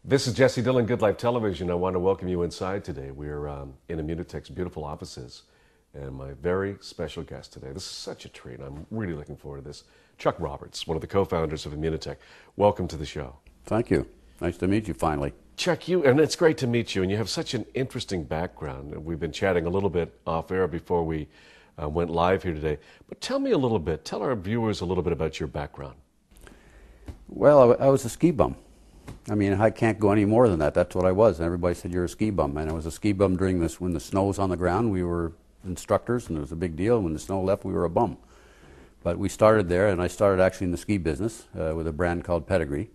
This is Jesse Dillon, Good Life Television. I want to welcome you inside today. We're in Immunotec's beautiful offices, and my very special guest today. This is such a treat. I'm really looking forward to this. Chuck Roberts, one of the co-founders of Immunotec. Welcome to the show. Thank you. Nice to meet you finally. Chuck, and it's great to meet you, and you have such an interesting background. We've been chatting a little bit off air before we went live here today. But tell me a little bit, tell our viewers a little bit about your background. Well, I was a ski bum. I mean, I can't go any more than that. That's what I was. And everybody said, you're a ski bum. And I was a ski bum during this, when the snow was on the ground, we were instructors, and it was a big deal. When the snow left, we were a bum. But we started there, and I started actually in the ski business with a brand called Pedigree.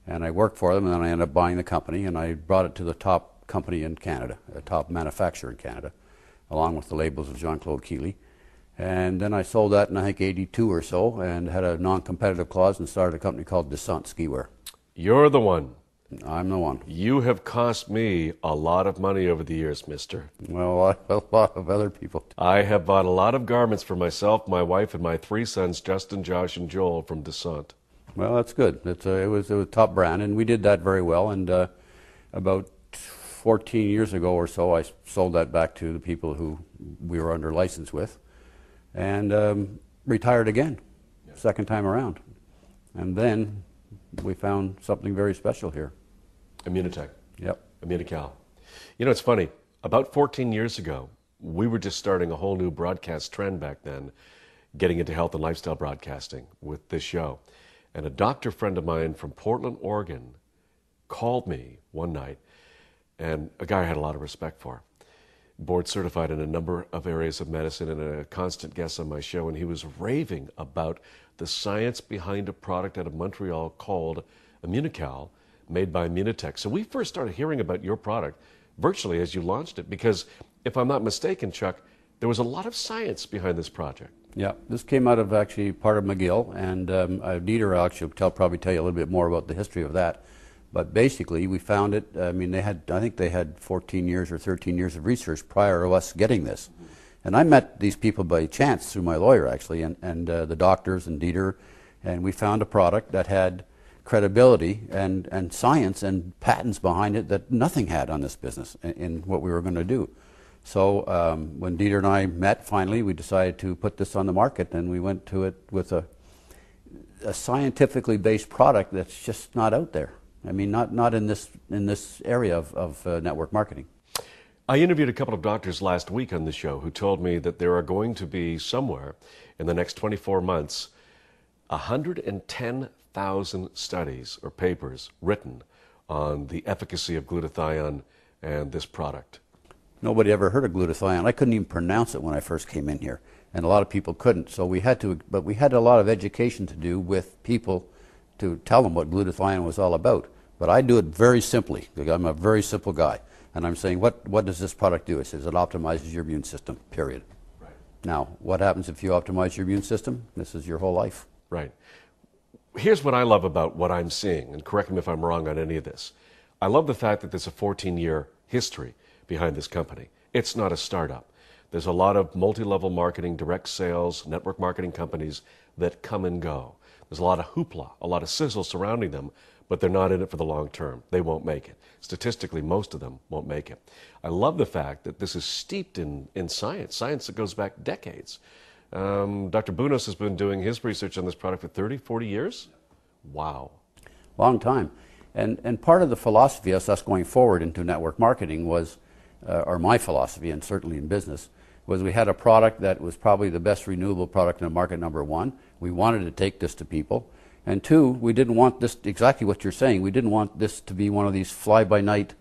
And I worked for them, and then I ended up buying the company, and I brought it to the top company in Canada, a top manufacturer in Canada, along with the labels of Jean-Claude Keeley. And then I sold that in, I think, 82 or so, and had a non-competitive clause and started a company called Descent Skiwear. You're the one. I'm the one. You have cost me a lot of money over the years, mister. Well, a lot of other people. I have bought a lot of garments for myself, my wife, and my three sons, Justin, Josh, and Joel, from Descent. Well, that's good. It was a top brand, and we did that very well. And about 14 years ago or so, I sold that back to the people who we were under license with, and retired again, second time around. And then we found something very special here. Immunotec. Yep. Immunocal. You know, it's funny. About 14 years ago, we were just starting a whole new broadcast trend back then, getting into health and lifestyle broadcasting with this show. And a doctor friend of mine from Portland, Oregon, called me one night, and a guy I had a lot of respect for. Board certified in a number of areas of medicine and a constant guest on my show, and he was raving about the science behind a product out of Montreal called Immunocal, made by Immunotec. So we first started hearing about your product virtually as you launched it, because if I'm not mistaken, Chuck, there was a lot of science behind this project. Yeah, this came out of actually part of McGill, and Dieter will actually probably tell you a little bit more about the history of that. But basically, we found it. I mean, I think they had 14 years or 13 years of research prior to us getting this. And I met these people by chance through my lawyer, actually, and the doctors and Dieter, and we found a product that had credibility and science and patents behind it that nothing had on this business in what we were going to do. So when Dieter and I met, finally, we decided to put this on the market, and we went to it with a scientifically based product that's just not out there. I mean, not in this area of network marketing. I interviewed a couple of doctors last week on the show who told me that there are going to be somewhere in the next 24 months 110,000 studies or papers written on the efficacy of glutathione and this product. Nobody ever heard of glutathione. I couldn't even pronounce it when I first came in here, and a lot of people couldn't. So we had a lot of education to do with people to tell them what glutathione was all about. But I do it very simply, because I'm a very simple guy. And I'm saying, what does this product do? It says it optimizes your immune system, period. Right. Now, what happens if you optimize your immune system? This is your whole life. Right. Here's what I love about what I'm seeing, and correct me if I'm wrong on any of this. I love the fact that there's a 14-year history behind this company. It's not a startup. There's a lot of multi-level marketing, direct sales, network marketing companies that come and go. There's a lot of hoopla, a lot of sizzle surrounding them, but they're not in it for the long term. They won't make it. Statistically, most of them won't make it. I love the fact that this is steeped in science that goes back decades. Dr. Bunos has been doing his research on this product for 30, 40 years? Wow. Long time. And part of the philosophy of us going forward into network marketing was, or my philosophy, and certainly in business, was we had a product that was probably the best renewable product in the market, number one. We wanted to take this to people. And two, we didn't want this, exactly what you're saying, we didn't want this to be one of these fly-by-night,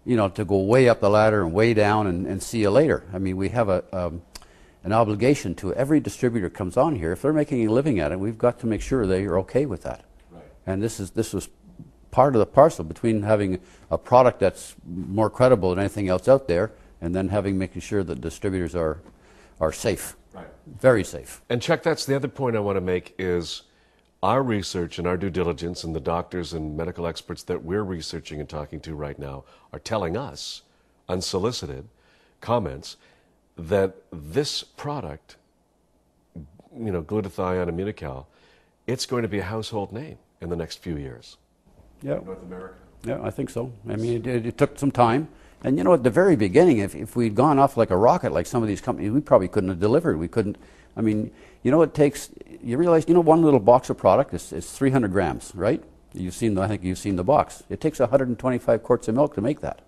to go way up the ladder and way down and see you later. I mean, we have an obligation to every distributor comes on here. If they're making a living at it, we've got to make sure they are okay with that. Right. And this was part of the parcel between having a product that's more credible than anything else out there, and then making sure that distributors are safe. Right. Very safe. And Chuck, that's the other point I want to make is our research and our due diligence and the doctors and medical experts that we're researching and talking to right now are telling us, unsolicited comments, that this product, glutathione Immunocal, it's going to be a household name in the next few years. Yeah. North America. Yeah, I think so. I mean, it took some time. And you know, at the very beginning, if we'd gone off like a rocket, like some of these companies, we probably couldn't have delivered. We couldn't, I mean, you know, it takes, you realize, you know, one little box of product is 300 grams, right? You've seen, I think you've seen the box. It takes 125 quarts of milk to make that.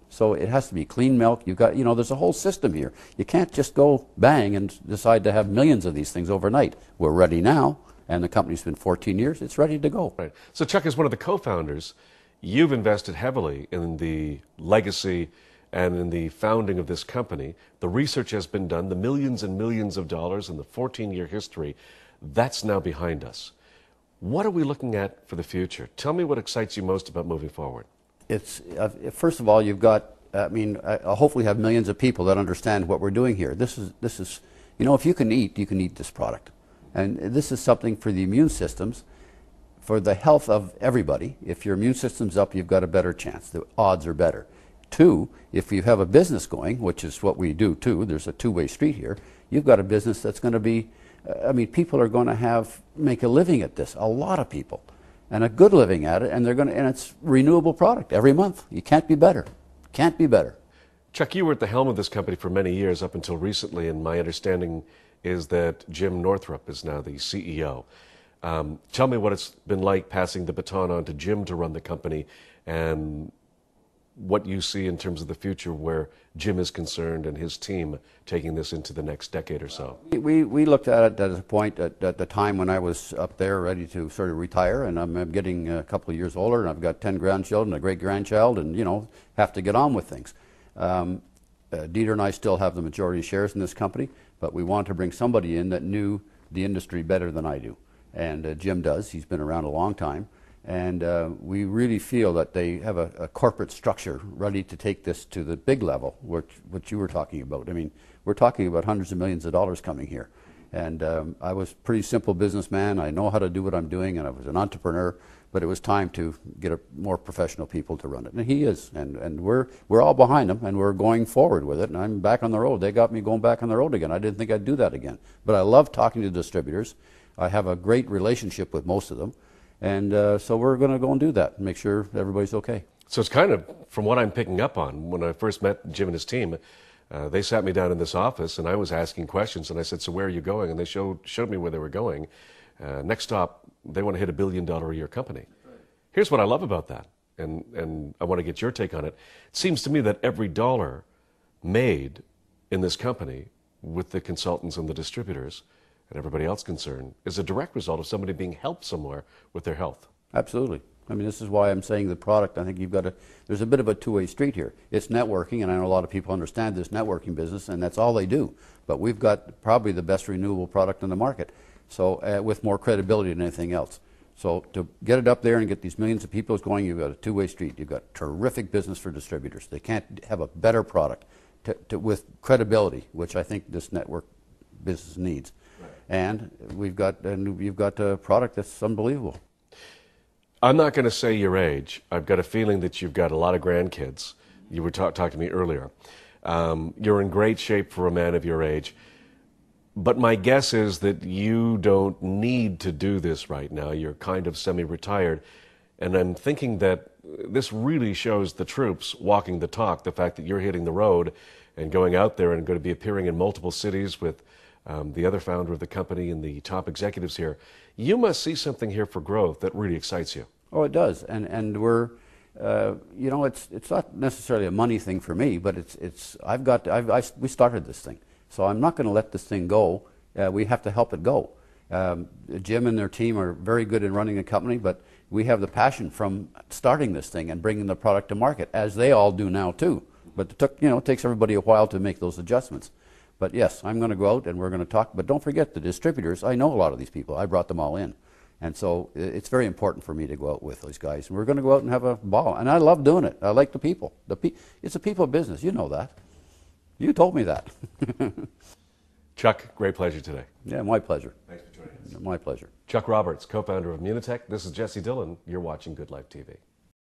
So it has to be clean milk. You've got, you know, there's a whole system here. You can't just go bang and decide to have millions of these things overnight. We're ready now, and the company's been 14 years. It's ready to go. Right. So Chuck is one of the co-founders. You've invested heavily in the legacy and in the founding of this company. The research has been done, the millions and millions of dollars in the 14-year history. That's now behind us. What are we looking at for the future? Tell me what excites you most about moving forward. It's first of all, you've got, I mean, I hopefully have millions of people that understand what we're doing here. This is, you know, if you can eat this product. And this is something for the immune systems, for the health of everybody. If your immune system's up, you've got a better chance. The odds are better. Two, if you have a business going, which is what we do too, there's a two-way street here, you've got a business that's going to be, I mean, people are going to make a living at this, a lot of people. And a good living at it, and and it's renewable product every month. You can't be better. Can't be better. Chuck, you were at the helm of this company for many years up until recently, and my understanding is that Jim Northrup is now the CEO. Tell me what it's been like passing the baton on to Jim to run the company, and what you see in terms of the future where Jim is concerned and his team taking this into the next decade or so. We looked at it at a point at the time when I was up there ready to sort of retire, and I'm getting a couple of years older, and I've got 10 grandchildren, a great-grandchild, and, you know, have to get on with things. Dieter and I still have the majority shares in this company, but we wanted to bring somebody in that knew the industry better than I do. And Jim does. He's been around a long time. And we really feel that they have a corporate structure ready to take this to the big level, which you were talking about. I mean, we're talking about hundreds of millions of dollars coming here. And I was a pretty simple businessman. I know how to do what I'm doing, and I was an entrepreneur. But it was time to get more professional people to run it. And he is. And we're all behind him, and we're going forward with it. And I'm back on the road. They got me going back on the road again. I didn't think I'd do that again. But I love talking to distributors. I have a great relationship with most of them. And so we're going to go and do that and make sure everybody's okay. So it's kind of, from what I'm picking up on, when I first met Jim and his team, they sat me down in this office and I was asking questions and I said, so where are you going? And they showed me where they were going. Next stop, they want to hit $1 billion a year company. Here's what I love about that, and I want to get your take on it. It seems to me that every dollar made in this company with the consultants and the distributors and everybody else concerned is a direct result of somebody being helped somewhere with their health. Absolutely. I mean, this is why I'm saying the product, I think there's a bit of a two-way street here. It's networking, and I know a lot of people understand this networking business, and that's all they do. But we've got probably the best renewable product in the market, so with more credibility than anything else. So to get it up there and get these millions of people going, you've got a two-way street. You've got terrific business for distributors. They can't have a better product with credibility, which I think this network business needs. And you've got a product that's unbelievable. I'm not going to say your age. I've got a feeling that you've got a lot of grandkids. You were talking to me earlier. You're in great shape for a man of your age. But my guess is that you don't need to do this right now. You're kind of semi-retired. And I'm thinking that this really shows the troops walking the talk, the fact that you're hitting the road and going out there and going to be appearing in multiple cities with the other founder of the company and the top executives here. You must see something here for growth that really excites you. Oh, it does, and we're, you know, it's not necessarily a money thing for me, but we started this thing, so I'm not going to let this thing go. We have to help it go. Jim and their team are very good in running a company, but we have the passion from starting this thing and bringing the product to market, as they all do now too. But it takes everybody a while to make those adjustments. But yes, I'm going to go out and we're going to talk. But don't forget the distributors. I know a lot of these people. I brought them all in. And so it's very important for me to go out with those guys. And we're going to go out and have a ball. And I love doing it. I like the people. It's a people business. You know that. You told me that. Chuck, great pleasure today. Yeah, my pleasure. Thanks for joining us. My pleasure. Chuck Roberts, co-founder of Immunotec. This is Jesse Dillon. You're watching Good Life TV.